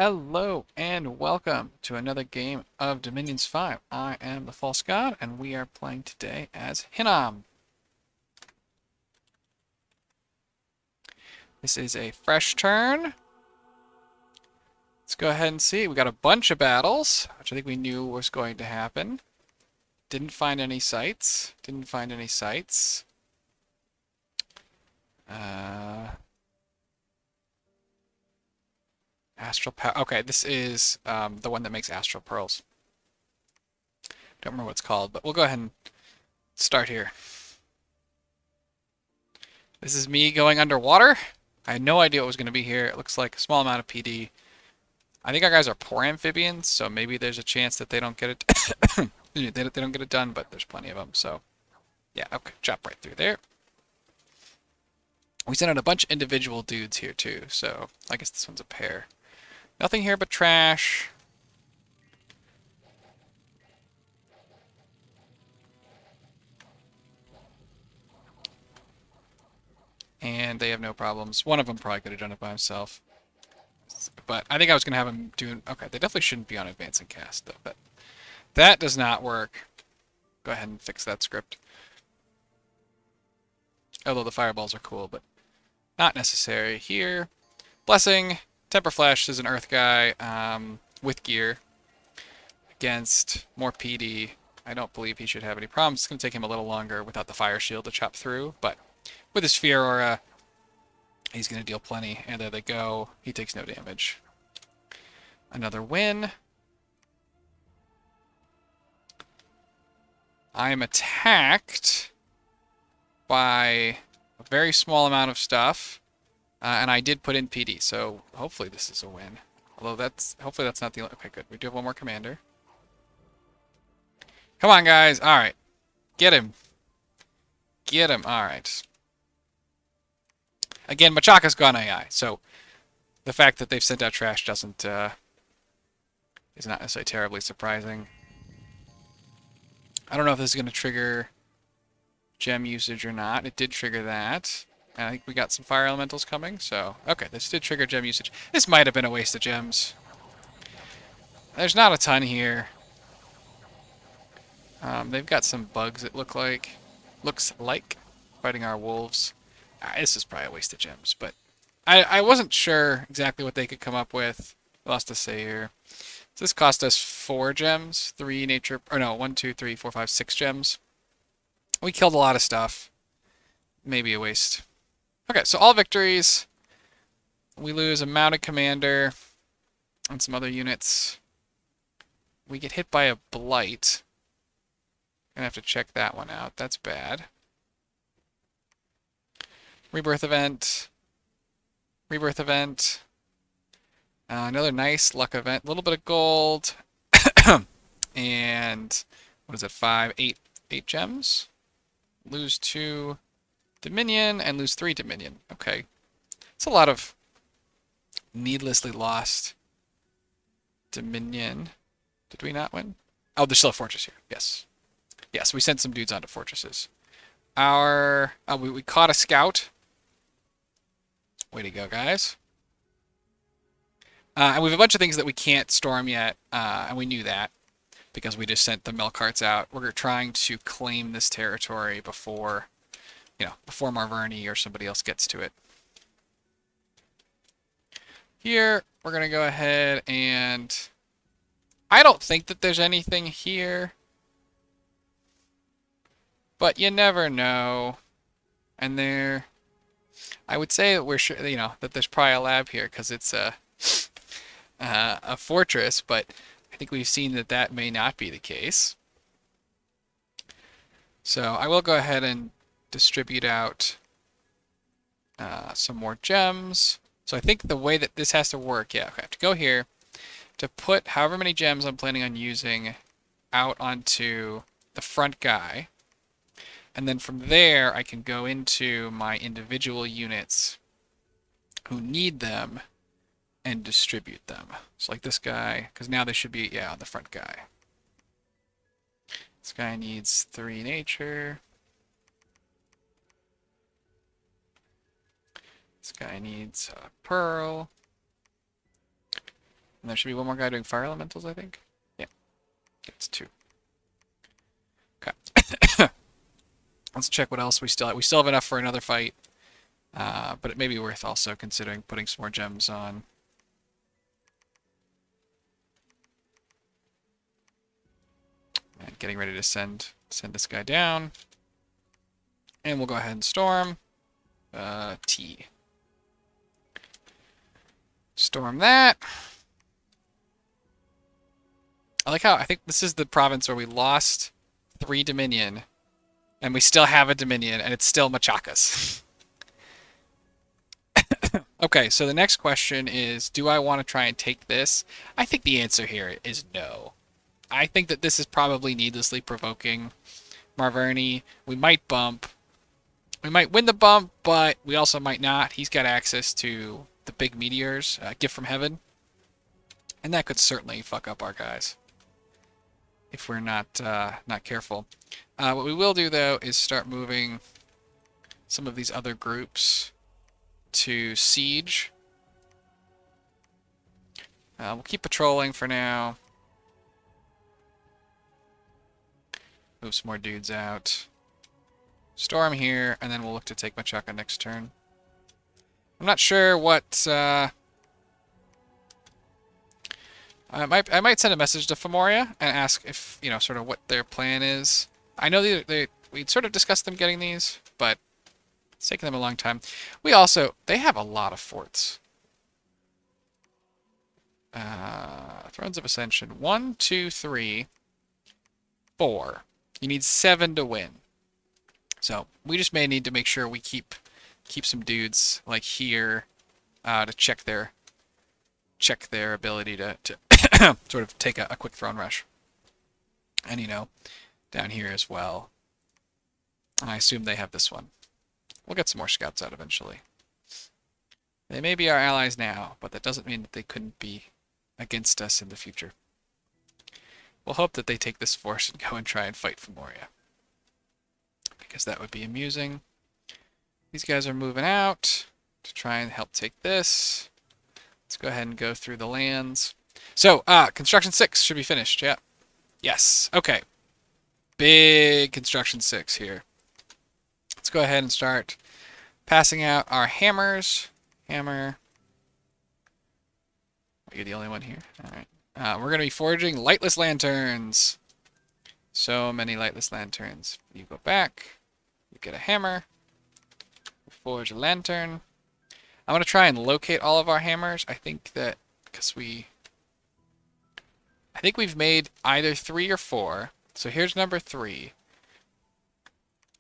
Hello and welcome to another game of Dominions 5. I am the False God and we are playing today as Hinnom. This is a fresh turn. Let's go ahead and see. We got a bunch of battles, which I think we knew was going to happen. Didn't find any sites. Didn't find any sites. Uh, Astral Power. Okay, this is the one that makes Astral Pearls. Don't remember what it's called, but we'll go ahead and start here. This is me going underwater. I had no idea what was going to be here. It looks like a small amount of PD. I think our guys are poor amphibians, so maybe there's a chance that they don't get it. They don't get it done, but there's plenty of them. So, yeah, okay, chop right through there. We sent out a bunch of individual dudes here too, so I guess this one's a pair. Nothing here but trash. And they have no problems. One of them probably could have done it by himself. But I think I was going to have him doing... Okay, they definitely shouldn't be on advance and cast, though. But that does not work. Go ahead and fix that script. Although the fireballs are cool, but not necessary here. Blessing. Temper Flash is an Earth guy with gear against more PD. I don't believe he should have any problems. It's going to take him a little longer without the Fire Shield to chop through, but with his Fear Aura, he's going to deal plenty. And there they go. He takes no damage. Another win. I am attacked by a very small amount of stuff, and I did put in PD, so hopefully this is a win. Although hopefully that's not the only... Okay, good. We do have one more commander. Come on, guys. All right. Get him. Get him. All right. Again, Machaka's gone AI, so the fact that they've sent out trash doesn't is not necessarily terribly surprising. I don't know if this is going to trigger gem usage or not. It did trigger that. And I think we got some fire elementals coming, so... Okay, this did trigger gem usage. This might have been a waste of gems. There's not a ton here. They've got some bugs, it looks like, fighting our wolves. This is probably a waste of gems, but I wasn't sure exactly what they could come up with. Lost to say here. So this cost us 4 gems, 3 nature... Or no, 1, 2, 3, 4, 5, 6 gems. We killed a lot of stuff. Maybe a waste. Okay, so all victories. We lose a mounted commander and some other units. We get hit by a blight. Gonna have to check that one out. That's bad. Rebirth event. Rebirth event. Another nice luck event. A little bit of gold. And what is it? 5, 8 gems. Lose 2 Dominion and lose 3 Dominion. Okay. It's a lot of needlessly lost Dominion. Did we not win? Oh, there's still a fortress here. Yes. Yes, we sent some dudes onto fortresses. We caught a scout. Way to go, guys. And we have a bunch of things that we can't storm yet, and we knew that because we just sent the milk carts out. We're trying to claim this territory before Marverni or somebody else gets to it. Here, we're going to go ahead and... I don't think that there's anything here. But you never know. And I would say that we're sure, that there's probably a lab here because it's a fortress, but I think we've seen that that may not be the case. So I will go ahead and distribute out some more gems. So I think the way that this has to work, yeah, okay, I have to go here to put however many gems I'm planning on using out onto the front guy. And then from there, I can go into my individual units who need them and distribute them. So like this guy, because now they should be, yeah, on the front guy. This guy needs 3 nature. This guy needs a pearl. And there should be one more guy doing fire elementals, I think. Yeah, it's 2. Okay. Let's check what else we still have. We still have enough for another fight. But it may be worth also considering putting some more gems on. And getting ready to send this guy down. And we'll go ahead and storm. T. Storm that. I like how I think this is the province where we lost 3 Dominion. And we still have a Dominion, and it's still Machakas. Okay, so the next question is, do I want to try and take this? I think the answer here is no. I think that this is probably needlessly provoking Marverni. We might bump. We might win the bump, but we also might not. He's got access to the big meteors, gift from heaven. And that could certainly fuck up our guys if we're not careful. What we will do, though, is start moving some of these other groups to siege. We'll keep patrolling for now. Move some more dudes out. Storm here, and then we'll look to take Machaka next turn. I'm not sure what... I might send a message to Femoria and ask if, you know, sort of what their plan is. I know we'd sort of discussed them getting these, but it's taken them a long time. They have a lot of forts. Thrones of Ascension. 1, 2, 3, 4. You need 7 to win. So we just may need to make sure we keep some dudes like here to check their ability to sort of take a quick throne rush. And, you know, down here as well. I assume they have this one. We'll get some more scouts out eventually. They may be our allies now, but that doesn't mean that they couldn't be against us in the future. We'll hope that they take this force and go and try and fight for Moria, because that would be amusing. These guys are moving out to try and help take this. Let's go ahead and go through the lands. So, construction 6 should be finished, yeah. Yes, okay. Big construction 6 here. Let's go ahead and start passing out our hammers. Hammer. You're the only one here. All right. We're going to be forging lightless lanterns. So many lightless lanterns. You go back. You get a hammer. Forge a lantern. I'm going to try and locate all of our hammers. I think that because I think we've made either 3 or 4. So here's number 3.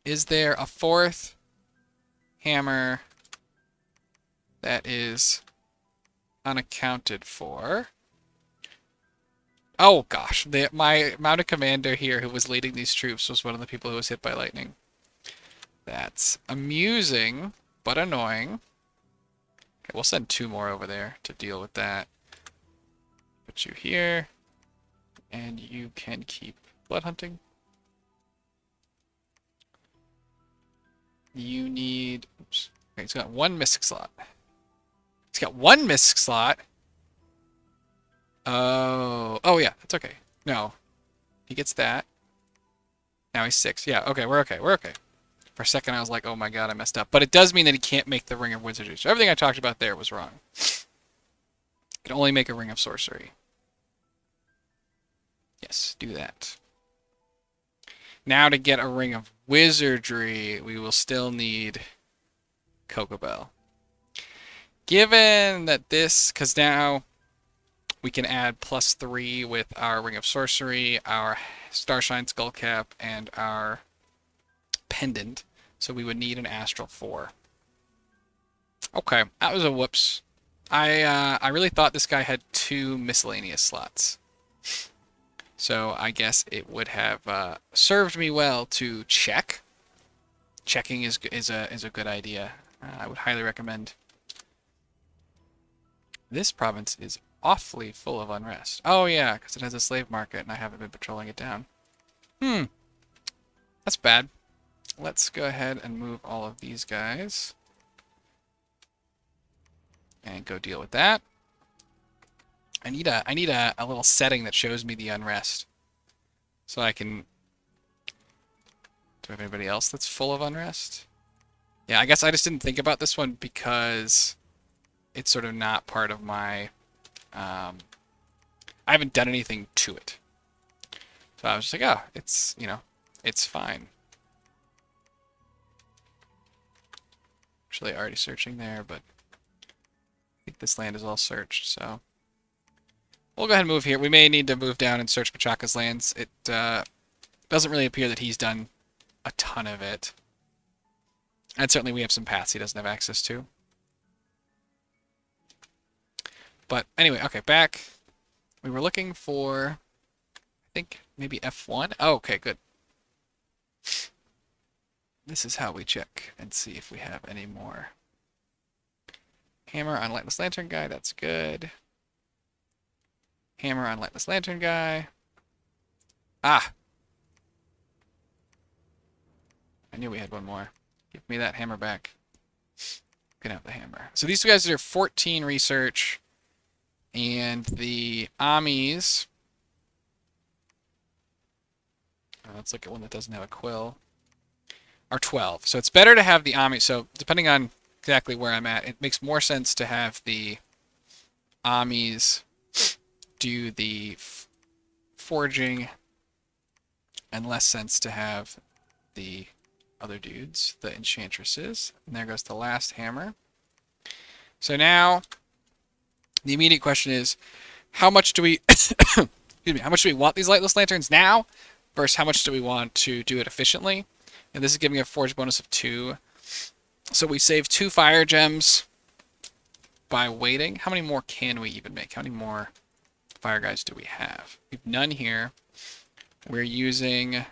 Is there a 4th hammer that is unaccounted for? Oh gosh, my mounted commander here who was leading these troops was one of the people who was hit by lightning. That's amusing, but annoying. Okay, we'll send 2 more over there to deal with that. Put you here, and you can keep blood hunting. You need... Oops. Okay, he's got 1 misc slot. He's got 1 misc slot. Oh yeah, that's okay. No, he gets that. Now he's 6. Yeah, okay, we're okay. We're okay. For a second, I was like, oh my god, I messed up. But it does mean that he can't make the Ring of Wizardry. So everything I talked about there was wrong. He can only make a Ring of Sorcery. Yes, do that. Now to get a Ring of Wizardry, we will still need Kokobel. Given that this, because now we can add +3 with our Ring of Sorcery, our Starshine Skullcap, and our Pendant. So we would need an Astral 4. Okay, that was a whoops. I really thought this guy had 2 miscellaneous slots. So I guess it would have served me well to check. Checking is a good idea. I would highly recommend. This province is awfully full of unrest. Oh yeah, because it has a slave market and I haven't been patrolling it down. That's bad. Let's go ahead and move all of these guys. And go deal with that. I need a little setting that shows me the unrest. So I can... Do I have anybody else that's full of unrest? Yeah, I guess I just didn't think about this one because it's sort of not part of my... I haven't done anything to it. So I was just like, oh, it's, you know, it's fine. Actually, already searching there, but I think this land is all searched, so... We'll go ahead and move here. We may need to move down and search Machaka's lands. It doesn't really appear that he's done a ton of it. And certainly we have some paths he doesn't have access to. But anyway, okay, back. We were looking for, I think, maybe F1. Oh, okay, good. This is how we check and see if we have any more. Hammer on Lightless Lantern guy, that's good. Hammer on Lightless Lantern guy. Ah! I knew we had one more. Give me that hammer back. Can have the hammer. So these guys are 14 research. And the Amis... let's look at one that doesn't have a quill. Are 12. So it's better to have the Amis. So depending on exactly where I'm at, it makes more sense to have the Amis do the forging and less sense to have the other dudes, the enchantresses. And there goes the last hammer. So now the immediate question is, how much do we excuse me, how much do we want these lightless lanterns now versus how much do we want to do it efficiently? And this is giving a forge bonus of 2. So we save 2 fire gems by waiting. How many more can we even make? How many more fire guys do we have? We have none here. We're using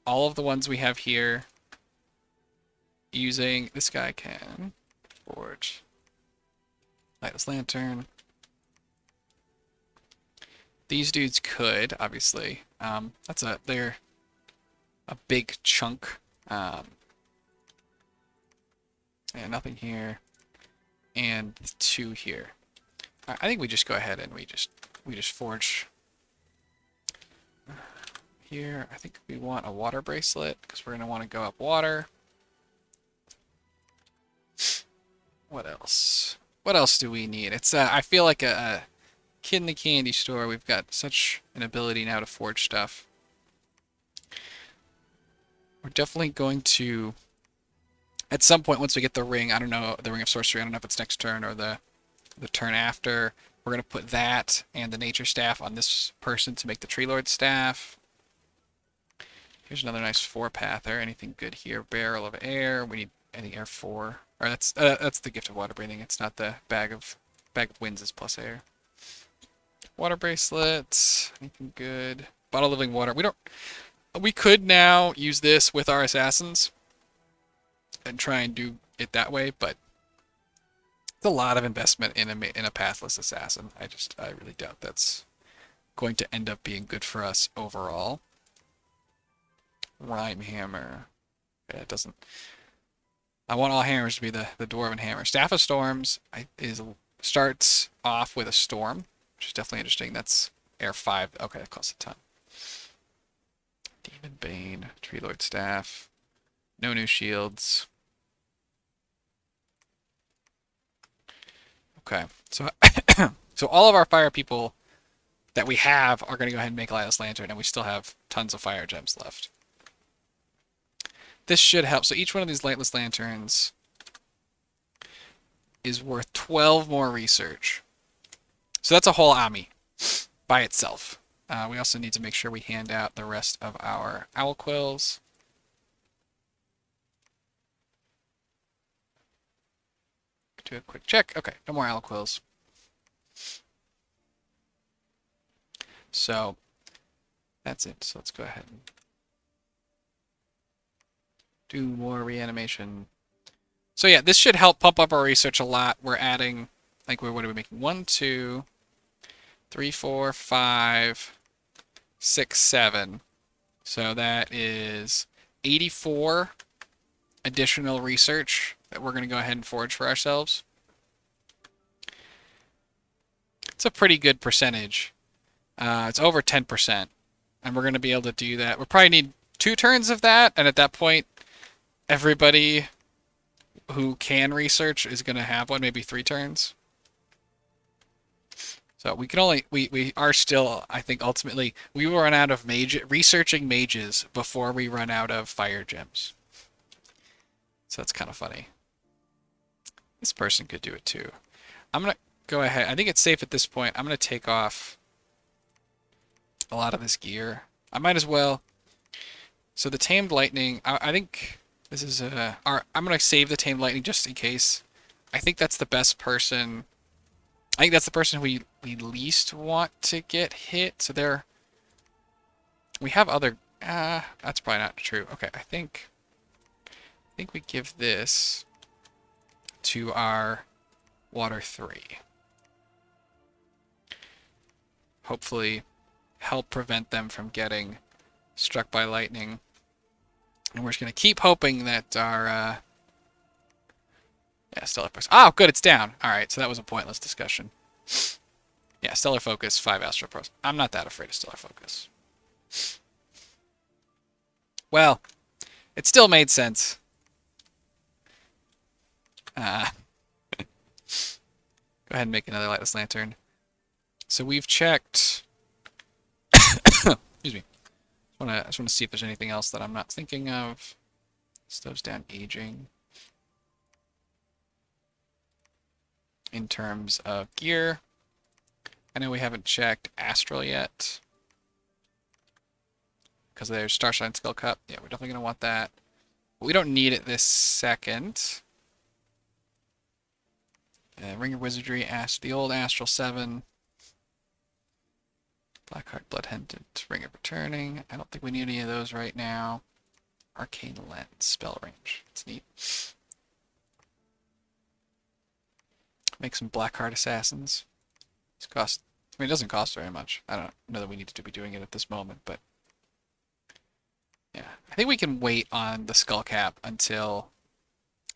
all of the ones we have here. Using this guy can forge lightless lantern. These dudes could obviously. They're a big chunk. Yeah, nothing here, and 2 here. I think we just go ahead and we just forge here. I think we want a water bracelet because we're gonna want to go up water. What else? What else do we need? It's I feel like a kid in the candy store. We've got such an ability now to forge stuff. We're definitely going to, at some point once we get the ring, I don't know, the ring of sorcery, I don't know if it's next turn or the turn after, we're going to put that and the nature staff on this person to make the tree lord staff. Here's another nice 4-pather. Anything good here? Barrel of air. We need any air 4. Or that's the gift of water breathing. It's not the bag of winds is plus air. Water bracelets. Anything good? Bottle of living water. We could now use this with our assassins and try and do it that way, but it's a lot of investment in a pathless assassin. I really doubt that's going to end up being good for us overall. Rhyme hammer. Yeah, it doesn't. I want all hammers to be the dwarven hammer. Staff of Storms starts off with a storm, which is definitely interesting. That's air 5. Okay, that costs a ton. Demon Bane, Tree Lord Staff. No new shields. Okay, so so all of our fire people that we have are going to go ahead and make Lightless Lantern, and we still have tons of fire gems left. This should help. So each one of these Lightless Lanterns is worth 12 more research. So that's a whole Ami by itself. We also need to make sure we hand out the rest of our owl quills. Do a quick check. Okay, no more owl quills. So that's it. So let's go ahead and do more reanimation. So yeah, this should help pump up our research a lot. We're adding, like, what are we making? 1, 2, 3, 4, 5, 6, 7. So that is 84 additional research that we're going to go ahead and forge for ourselves. a pretty good percentage. It's over 10%. And we're going to be able to do that. We'll probably need 2 turns of that. And at that point, everybody who can research is going to have one, maybe 3 turns. So we can only, we are still, I think ultimately, we will run out of researching mages before we run out of fire gems. So that's kind of funny. This person could do it too. I'm going to go ahead. I think it's safe at this point. I'm going to take off a lot of this gear. I might as well. So the tamed lightning, I think this is I'm going to save the tamed lightning just in case. I think that's the best person. I think that's the person we least want to get hit. So we have other, that's probably not true. Okay, I think we give this to our water 3. Hopefully help prevent them from getting struck by lightning. And we're just going to keep hoping that our, yeah, stellar focus. Oh, good, it's down. All right, so that was a pointless discussion. Yeah, stellar focus, 5 astral pros. I'm not that afraid of stellar focus. Well, it still made sense. Go ahead and make another lightless lantern. So we've checked. Excuse me. I just want to see if there's anything else that I'm not thinking of. Stoves down aging. In terms of gear, I know we haven't checked astral yet because there's Starshine Skull Cup. Yeah, we're definitely going to want that. But we don't need it this second. Ring of Wizardry, the old Astral 7. Blackheart, Bloodhended, Ring of Returning. I don't think we need any of those right now. Arcane Lens, spell range. It's neat. Make some Blackheart Assassins. It's cost. I mean, it doesn't cost very much. I don't know that we need to be doing it at this moment, but yeah, I think we can wait on the Skull Cap until.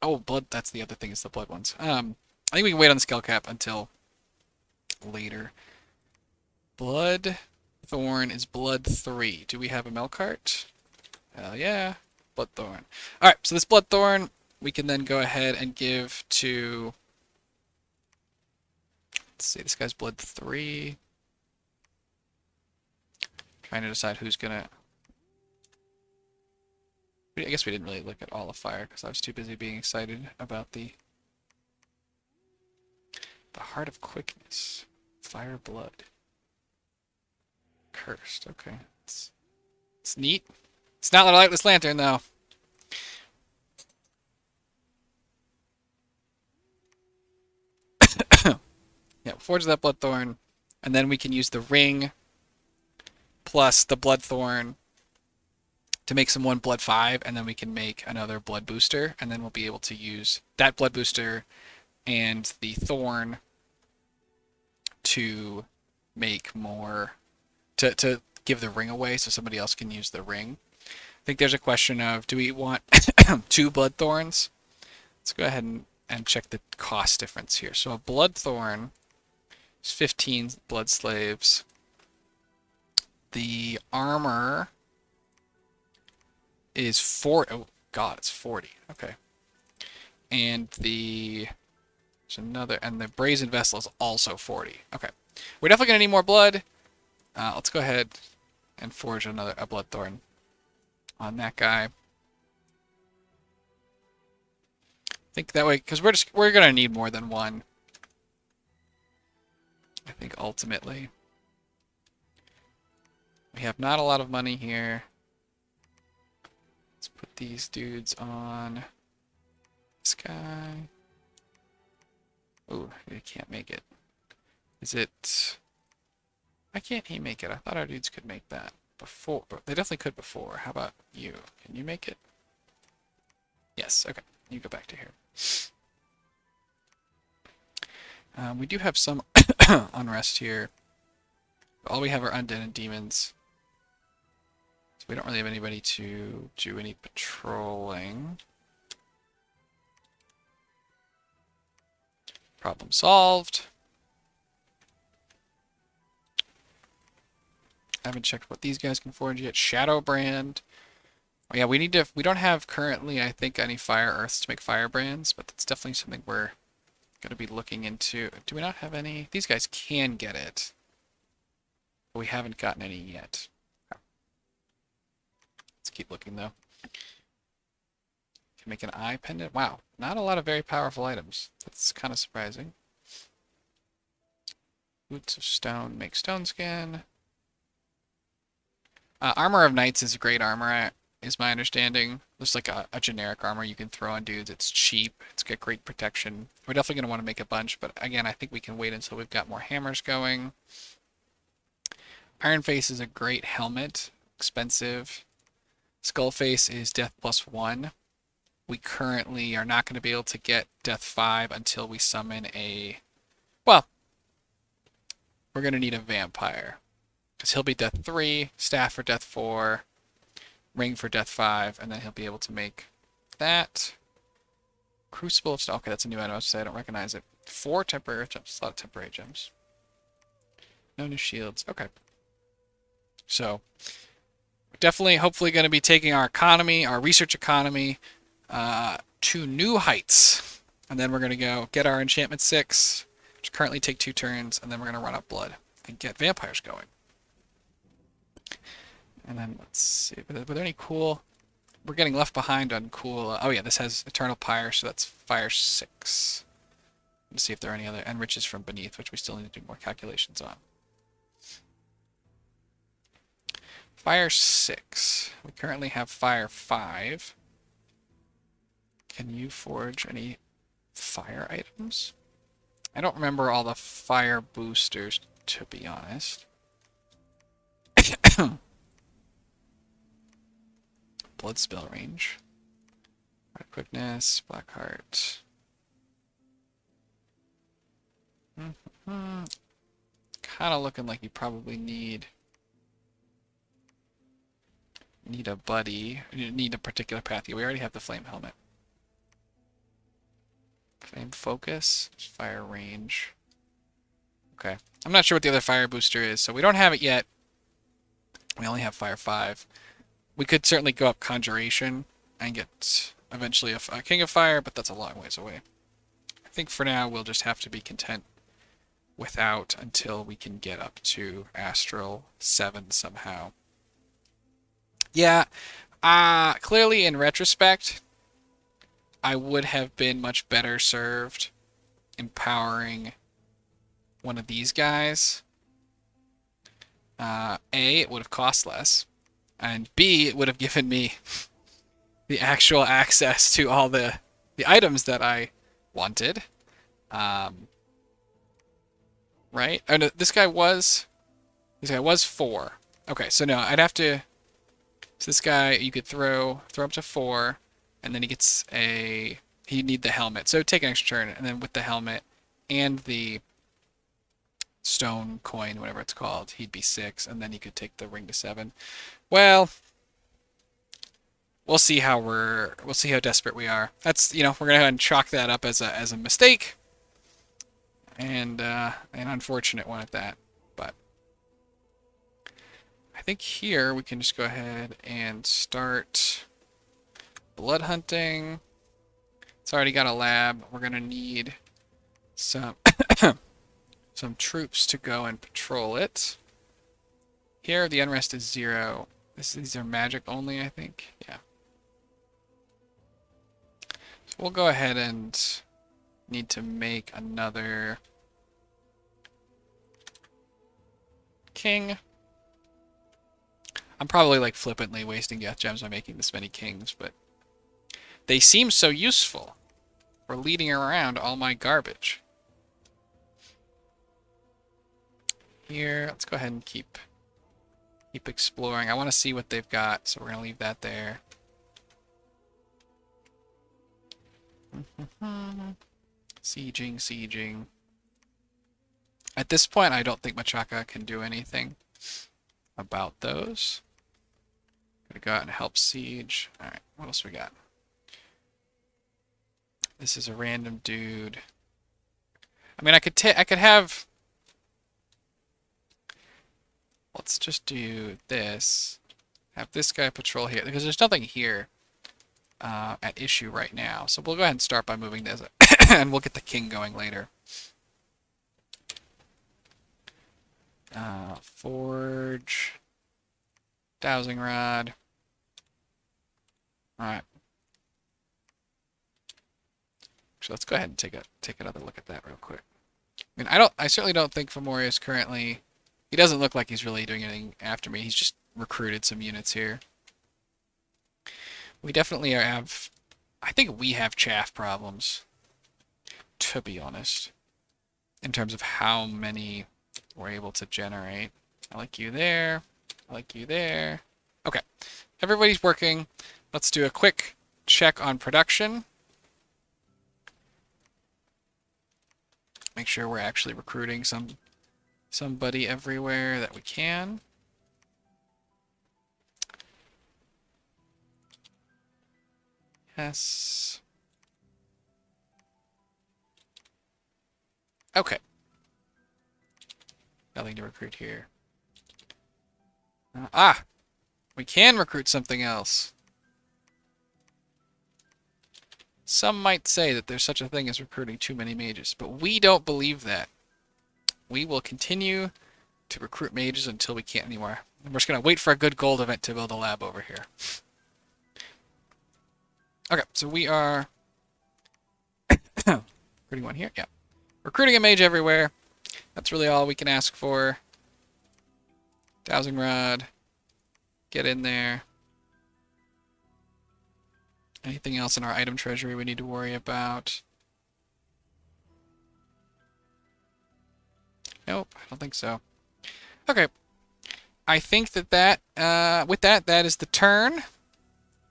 Oh, blood. That's the other thing. Is the blood ones. I think we can wait on the Skull Cap until later. Blood Thorn is Blood 3. Do we have a Melkart? Hell yeah. Bloodthorn. Alright, so this Bloodthorn we can then go ahead and give to. Let's see, this guy's Blood 3. Trying to decide who's gonna. I guess we didn't really look at all of fire because I was too busy being excited about the Heart of Quickness. Fire Blood. Cursed. Okay. It's neat. It's not a lightless lantern though. Yeah, forge that Bloodthorn, and then we can use the ring plus the Bloodthorn to make some 1 Blood 5, and then we can make another Blood Booster, and then we'll be able to use that Blood Booster and the Thorn to make more, to give the ring away so somebody else can use the ring. I think there's a question of, do we want 2 Bloodthorns? Let's go ahead and check the cost difference here. So a Bloodthorn is 15 Blood Slaves. The armor is 40. Oh god, it's 40. Okay. And there's another, and the Brazen Vessel is also 40. Okay. We're definitely gonna need more blood. Let's go ahead and forge a Bloodthorn on that guy. I think that way, because we're gonna need more than one. I think ultimately. We have not a lot of money here. Let's put these dudes on this guy. Ooh, he can't make it. Is it? Why can't he make it? I thought our dudes could make that before. But they definitely could before. How about you? Can you make it? Yes, okay. You go back to here. We do have some unrest here. All we have are undead and demons. So we don't really have anybody to do any patrolling. Problem solved. I haven't checked what these guys can forge yet. Shadowbrand. Oh, yeah, we need to. We don't have currently, I think, any fire earths to make firebrands, but that's definitely something we're going to be looking into. Do we not have any? These guys can get it, but we haven't gotten any yet. Let's keep looking though. Can make an eye pendant. Wow, not a lot of very powerful items. That's kind of surprising. Boots of stone. Make stone skin. Armor of Knights is great armor, is my understanding. There's like a generic armor you can throw on dudes. It's cheap. It's got great protection. We're definitely going to want to make a bunch, but again, I think we can wait until we've got more hammers going. Iron Face is a great helmet. Expensive. Skull Face is death +1. We currently are not going to be able to get death 5 until we summon a... Well, we're going to need a vampire. Because he'll be death 3, staff for death 4, ring for death 5, and then he'll be able to make that. Crucible of... Okay, that's a new item. I was saying I don't recognize it. 4 temporary gems. A lot of temporary gems. No new shields. Okay. So, definitely, hopefully going to be taking our economy, our research economy, to new heights. And then we're going to go get our enchantment 6, which currently take 2 turns, and then we're going to run up blood and get vampires going. And then let's see, were there any cool... We're getting left behind on cool... oh yeah, this has Eternal Pyre, so that's Fire 6. Let's see if there are any other... And Riches from Beneath, which we still need to do more calculations on. Fire 6. We currently have Fire 5. Can you forge any fire items? I don't remember all the fire boosters, to be honest. Blood spell range. Red quickness, black heart. Kind of looking like you probably need a buddy. You need a particular path. We already have the flame helmet. Flame focus, fire range. Okay. I'm not sure what the other fire booster is, so we don't have it yet. We only have fire 5. We could certainly go up Conjuration and get eventually a King of Fire, but that's a long ways away. I think for now we'll just have to be content without until we can get up to Astral 7 somehow. Yeah, clearly in retrospect, I would have been much better served empowering one of these guys. A, it would have cost less. And B, it would have given me the actual access to all the items that I wanted. Right? Oh, no, this guy was 4. Okay, so no, I'd have to... So this guy, you could throw up to 4, and then he gets a... He'd need the helmet. So take an extra turn, and then with the helmet and the stone coin, whatever it's called, he'd be 6, and then he could take the ring to 7. Well, we'll see how desperate we are. That's, we're gonna go ahead and chalk that up as a mistake, and an unfortunate one at that. But I think here we can just go ahead and start blood hunting. It's already got a lab. We're gonna need some some troops to go and patrol it. Here the unrest is 0. These are magic only, I think. Yeah. So we'll go ahead and need to make another king. I'm probably like flippantly wasting death gems by making this many kings, but they seem so useful for leading around all my garbage. Here, let's go ahead and keep exploring. I want to see what they've got, so we're going to leave that there. Sieging. At this point, I don't think Machaka can do anything about those. Gonna go out and help siege. Alright, what else we got? This is a random dude. I mean, I could have... let's just do this. Have this guy patrol here, because there's nothing here at issue right now. So we'll go ahead and start by moving this, and we'll get the king going later. Forge. Dowsing rod. Alright. So let's go ahead and take another look at that real quick. I mean, I certainly don't think Fomorius currently, he doesn't look like he's really doing anything after me. He's just recruited some units here. We definitely have, I think we have chaff problems, to be honest, in terms of how many we're able to generate. I like you there. I like you there. Okay. Everybody's working. Let's do a quick check on production. Make sure we're actually recruiting somebody everywhere that we can. Yes. Okay. Nothing to recruit here. We can recruit something else. Some might say that there's such a thing as recruiting too many mages, but we don't believe that. We will continue to recruit mages until we can't anymore. We're just going to wait for a good gold event to build a lab over here. Okay, so we are recruiting one here. Yeah. Recruiting a mage everywhere. That's really all we can ask for. Dowsing rod. Get in there. Anything else in our item treasury we need to worry about? Nope, I don't think so. Okay. I think with that, that is the turn.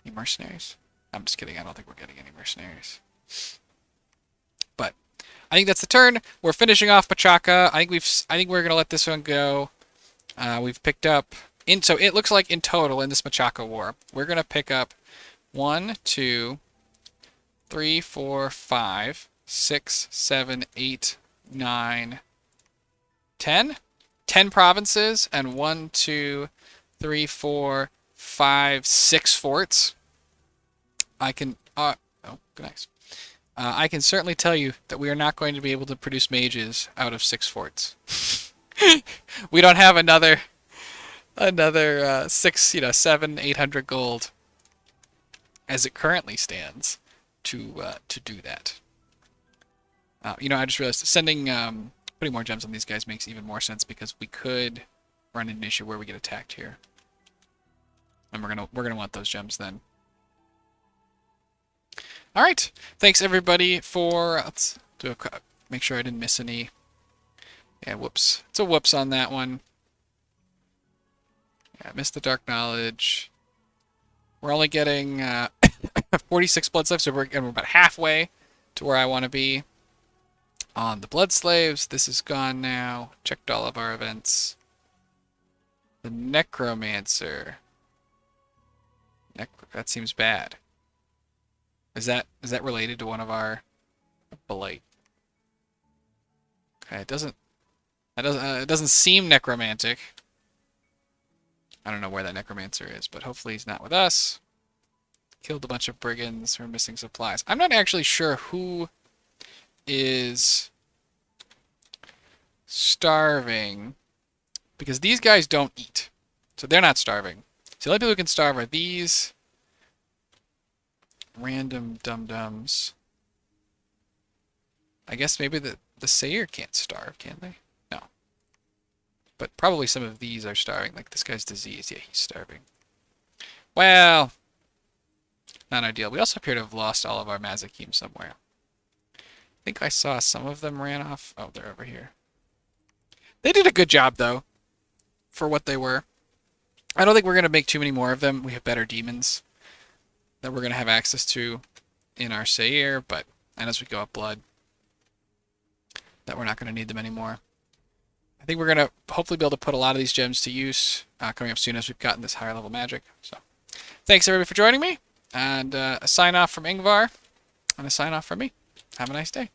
Any mercenaries? I'm just kidding. I don't think we're getting any mercenaries. But I think that's the turn. We're finishing off Machaka. I think we're gonna let this one go. We've picked up so it looks like in total in this Machaka war, we're gonna pick up 1, 2, 3, 4, 5, 6, 7, 8, 9, 10. 10 provinces and 1, 2, 3, 4, 5, 6 forts. I can nice. I can certainly tell you that we are not going to be able to produce mages out of 6 forts. We don't have another 700, 800 gold as it currently stands to do that. I just realized putting more gems on these guys makes even more sense because we could run into an issue where we get attacked here, and we're gonna want those gems then. All right, thanks everybody for. Let's do make sure I didn't miss any. Yeah, whoops. It's a whoops on that one. Yeah, I missed the dark knowledge. We're only getting 46 blood slaves, so we're about halfway to where I want to be. On the blood slaves, this is gone now. Checked all of our events. The necromancer. That seems bad. Is that related to one of our blight? Okay, it doesn't seem necromantic. I don't know where that necromancer is, but hopefully he's not with us. Killed a bunch of brigands. We're missing supplies. I'm not actually sure who is starving, because these guys don't eat, so they're not starving. So the only people who can starve are these random dum-dums. I guess maybe the Sayer can't starve, can they? No. But probably some of these are starving, like this guy's diseased. Yeah, he's starving. Well, not ideal. We also appear to have lost all of our Mazakim somewhere. I think I saw some of them ran off. Oh, they're over here. They did a good job, though, for what they were. I don't think we're going to make too many more of them. We have better demons that we're going to have access to in our Sayer, and as we go up blood, that we're not going to need them anymore. I think we're going to hopefully be able to put a lot of these gems to use coming up soon as we've gotten this higher level magic. So, thanks everybody for joining me, and a sign off from Ingvar, and a sign off from me. Have a nice day.